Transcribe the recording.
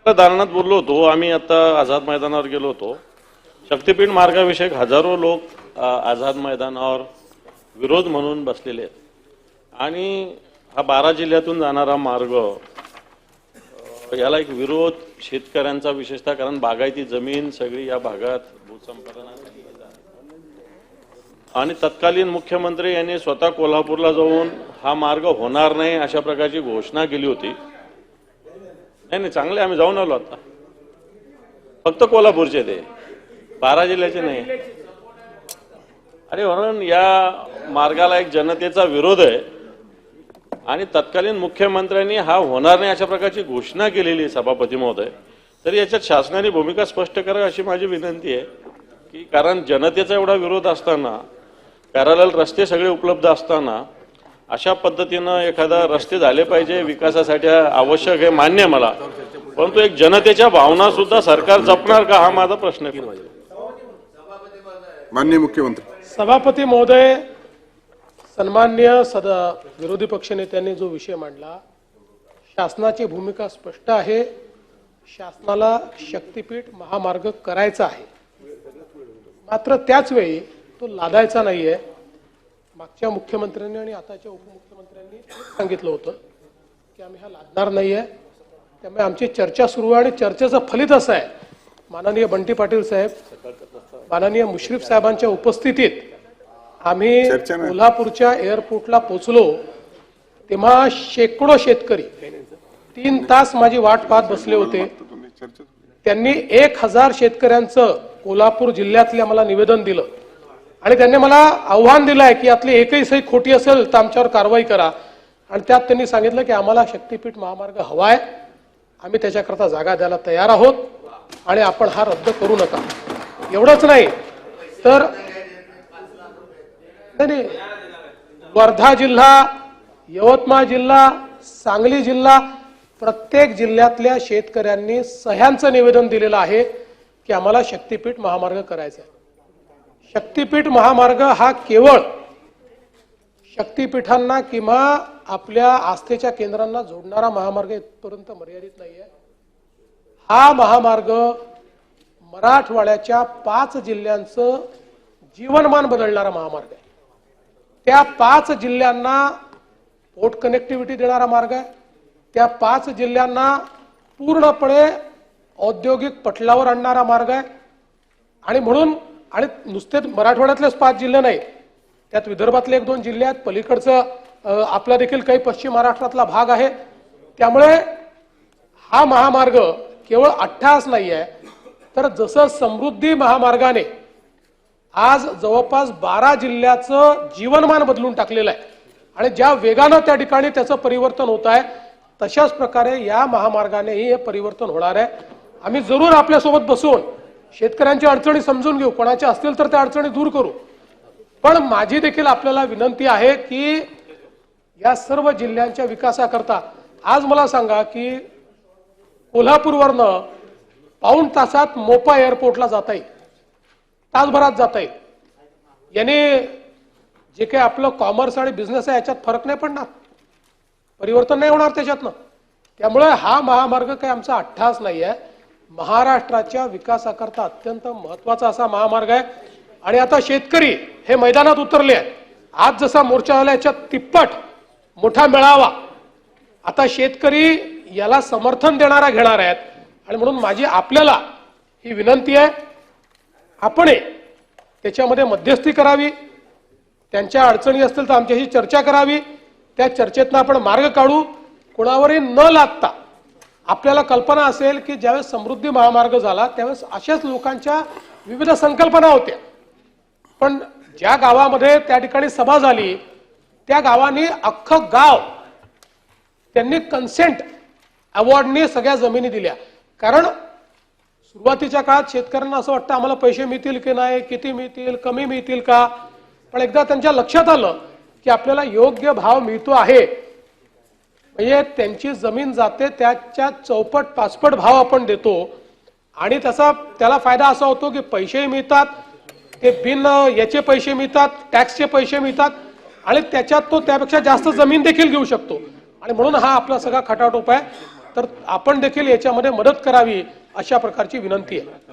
दालनात बोललो होतो आम्ही. आता आझाद मैदानावर गेलो होतो. शक्तीपीठ मार्गाविषयक हजारो लोक आझाद मैदानावर विरोध म्हणून बसलेले आहेत आणि हा 12 जिल्ह्यातून जाणारा मार्ग याला एक विरोध शेतकऱ्यांचा विशेषतः, कारण बागायती जमीन सगळी या भागात भूसंपादनासाठी आणि तत्कालीन मुख्यमंत्री यांनी स्वतः कोल्हापूरला जाऊन हा मार्ग होणार नाही अशा प्रकारची घोषणा केली होती. नाही चांगले, आम्ही जाऊन आलो. आता फक्त कोल्हापूरचे ते 12 जिल्ह्याचे नाही. अरे म्हणून या मार्गाला एक जनतेचा विरोध आहे आणि तत्कालीन मुख्यमंत्र्यांनी हा होणार नाही अशा प्रकारची घोषणा केलेली सभापती महोदय. तरी याच्यात शासनाने भूमिका स्पष्ट करावी अशी माझी विनंती आहे की कारण जनतेचा एवढा विरोध असताना, पॅरलल रस्ते सगळे उपलब्ध असताना अशा पद्धतीनं एखादा रस्ते झाले पाहिजे, विकासासाठी आवश्यक आहे, मान्य मला, परंतु एक जनतेच्या भावना सुद्धा सरकार जपणार का हा माझा प्रश्न आहे. माननीय मुख्यमंत्री. सभापती महोदय, सन्माननीय विरोधी पक्षनेत्यांनी जो विषय मांडला, शासनाची भूमिका स्पष्ट आहे. शासनाला शक्तीपीठ महामार्ग करायचा आहे, मात्र त्याच वेळी तो लादायचा नाहीये. मागच्या मुख्यमंत्र्यांनी आणि आताच्या उपमुख्यमंत्र्यांनी सांगितलं होतं की आम्ही हा लादणार नाहीये. त्यामुळे आमची चर्चा सुरू आहे आणि चर्चेचं फलित असं आहे, माननीय बंटी पाटील साहेब, माननीय मुश्रीफ साहेबांच्या उपस्थितीत आम्ही कोल्हापूरच्या एअरपोर्टला पोहोचलो तेव्हा शेकडो शेतकरी 3 तास माझी वाट पाहत बसले होते. त्यांनी 1000 शेतकऱ्यांचं कोल्हापूर जिल्ह्यातल्या मला निवेदन दिलं आणि त्यांनी मला आव्हान दिलंय की यातली एकही सही खोटी असेल तर आमच्यावर कारवाई करा. आणि त्यात त्यांनी सांगितलं की आम्हाला शक्तीपीठ महामार्ग हवाय, आम्ही त्याच्याकरता जागा द्यायला तयार आहोत आणि आपण हा रद्द करू नका. एवढंच नाही तर वर्धा जिल्हा, यवतमाळ जिल्हा, सांगली जिल्हा, प्रत्येक जिल्ह्यातल्या शेतकऱ्यांनी सह्यांचं निवेदन दिलेलं आहे की आम्हाला शक्तीपीठ महामार्ग करायचा आहे. शक्तीपीठ महामार्ग हा केवळ शक्तीपीठांना किंवा आपल्या आस्थेच्या केंद्रांना जोडणारा महामार्ग इथपर्यंत मर्यादित नाहीये. हा महामार्ग मराठवाड्याच्या 5 जिल्ह्यांचं जीवनमान बदलणारा महामार्ग आहे. त्या 5 जिल्ह्यांना पोर्ट कनेक्टिव्हिटी देणारा मार्ग आहे. त्या 5 जिल्ह्यांना पूर्णपणे औद्योगिक पटलावर आणणारा मार्ग आहे. आणि म्हणून आणि नुसते मराठवाड्यातलेच 5 जिल्हे नाही, त्यात विदर्भातले 1-2 जिल्हे आहेत, पलीकडचं आपला देखील काही पश्चिम महाराष्ट्रातला भाग आहे. त्यामुळे हा महामार्ग केवळ अट्टहास नाही आहे, तर जसं समृद्धी महामार्गाने आज जवळपास 12 जिल्ह्याचं जीवनमान बदलून टाकलेलं आहे आणि ज्या वेगानं त्या ठिकाणी त्याचं परिवर्तन होत आहे, तशाच प्रकारे या महामार्गानेही हे परिवर्तन होणार आहे. आम्ही जरूर आपल्यासोबत बसून शेतकऱ्यांच्या अडचणी समजून घेऊ, कोणाच्या असतील तर त्या अडचणी दूर करू. पण माझी देखील आपल्याला विनंती आहे की या सर्व जिल्ह्यांच्या विकासाकरता आज मला सांगा की कोल्हापूरवरनं पाऊण तासात मोपा एअरपोर्टला जाता येईल, तासभरात जाता येईल. याने जे काही आपलं कॉमर्स आणि बिझनेस आहे याच्यात फरक नाही पडणार, परिवर्तन नाही होणार त्याच्यातनं. त्यामुळे हा महामार्ग काही आमचा अट्टहास नाही आहे, महाराष्ट्राच्या विकासाकरता अत्यंत महत्वाचा असा महामार्ग आहे. आणि आता शेतकरी हे मैदानात उतरले आहेत. आज जसा मोर्चा झाला याच्यात तिप्पट मोठा मेळावा. आता शेतकरी याला समर्थन देणारा घेणार आहेत आणि म्हणून माझी आपल्याला ही विनंती आहे, आपण त्याच्यामध्ये मध्यस्थी करावी, त्यांच्या अडचणी असतील तर आमच्याशी चर्चा करावी, त्या चर्चेतनं आपण मार्ग काढू, कोणावरही न लादता. आपल्याला कल्पना असेल की ज्यावेळेस समृद्धी महामार्ग झाला त्यावेळेस अशाच लोकांच्या विविध संकल्पना होत्या, पण ज्या गावामध्ये त्या ठिकाणी सभा झाली त्या गावांनी अख्खं गाव त्यांनी कन्सेंट अवॉर्डने सगळ्या जमिनी दिल्या. कारण सुरुवातीच्या काळात शेतकऱ्यांना असं वाटतं आम्हाला पैसे मिळतील की नाही, किती मिळतील, कमी मिळतील का, पण एकदा त्यांच्या लक्षात आलं की आपल्याला योग्य भाव मिळतो आहे, म्हणजे त्यांची जमीन जाते त्याच्या 4-5 भाव आपण देतो आणि त्याला फायदा असा होतो की पैसेही मिळतात, ते बिन याचे पैसे मिळतात, टॅक्सचे पैसे मिळतात आणि त्याच्यात तो त्यापेक्षा जास्त जमीन देखील घेऊ शकतो. आणि म्हणून हा आपला सगळा खटाटोप आहे. तर आपण देखील याच्यामध्ये मदत करावी अशा प्रकारची विनंती आहे.